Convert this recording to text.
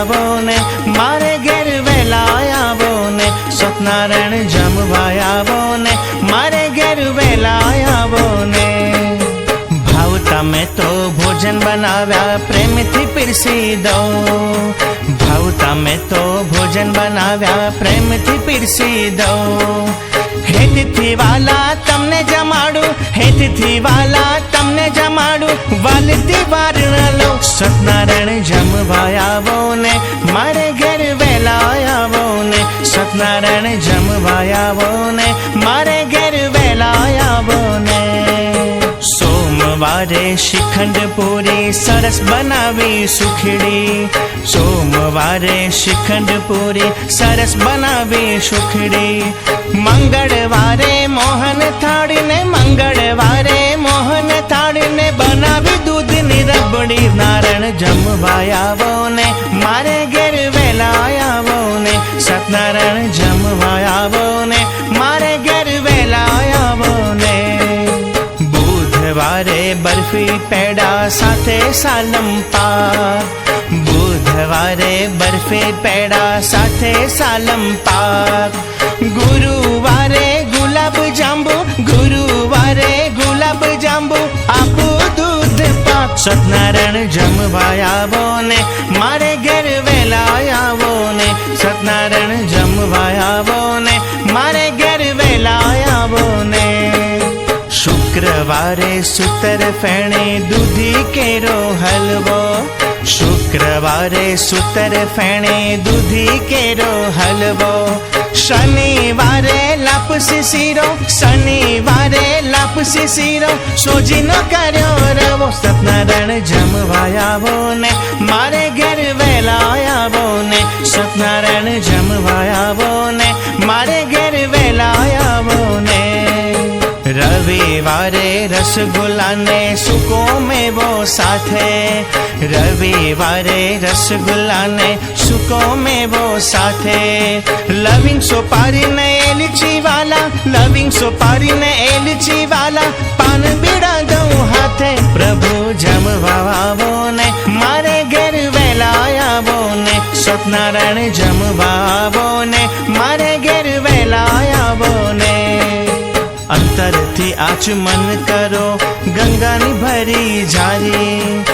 આવો ને મારે ઘેર વહેલા આવો ને સત્યનારાયણ જમવા આવો ને મારે ઘેર વહેલા આવો ને ભાવતા મેં તો ભોજન બનાવ્યા પ્રેમથી પીરસી દઉં ભાવતા મેં તો ભોજન બનાવ્યા પ્રેમથી પીરસી દઉં હેતથી વાલા તમને જમાડું હેતથી વાલા તમને જમાડું વાલથી વારણ લો સત્યનારાયણ જમવા આવો ને મારે ઘેર વહેલા આવો ને સત્યનારાયણ જમવા આવો ને મારે ઘેર વહેલા આવો ને સોમવારે શ્રીખંડ પૂરી સરસ બનાવી સુખડી સોમવારે શ્રીખંડ પૂરી સરસ બનાવી સુખડી મંગળવારે મોહન થાળીને મંગળવારે મોહન થાળીને બનાવી દૂધની રબડી નારાયણ જમવા આવો ને મારે ઘેર વહેલા આવો ને સત્યનારાયણ જમવા આવો ને મારે ઘેર વહેલા આવો ને બુધવારે બરફી પેડા સાથે સાલમ પાક બુધવારે બરફી પેડા સાથે સાલમ પાક ગુરુવારે ગુલાબ જાંબુ ગુરુવારે ગુલાબ જાંબુ આપું દૂધ પાક સત્યનારાયણ જમવા આવો ને મારે ઘેર વહેલા આવો ને સત્યનારાયણ જમવા આવો ને મારે ઘેર વહેલા આવો ને શુક્રવારે સૂતર ફેણે દૂધી કેરો હલવો શુક્રવારે સૂતર ફેણે દૂધી કેરો હલવો શનિવારે લાપસી શીરો શનિવારે લાપસી શીરો સોજીનો કર્યો રવો સત્યનારાયણ જમવા આવો ને મારે ઘેર વહેલા આવો ને સત્યનારાયણ જમવા આવો ને મારે ઘેર વહેલા આવો ને રવિવારે રસગુલ્લા ને સૂકો મેવો સાથે રવિવારે રસગુલ્લા ને સૂકો મેવો સાથે લવિંગ સોપારી ને એલચી વાલા લવિંગ સોપારી ને એલચી વાલા પાન બીડા દઉં હાથે પ્રભુ જમવા આવો ને મારે ઘેર વહેલા આવો ને સત્યનારાયણ જમવા આવો ને મારે ઘેર વહેલા આવો ને અંતરથી આચમન કરો ગંગાની ભરી જારી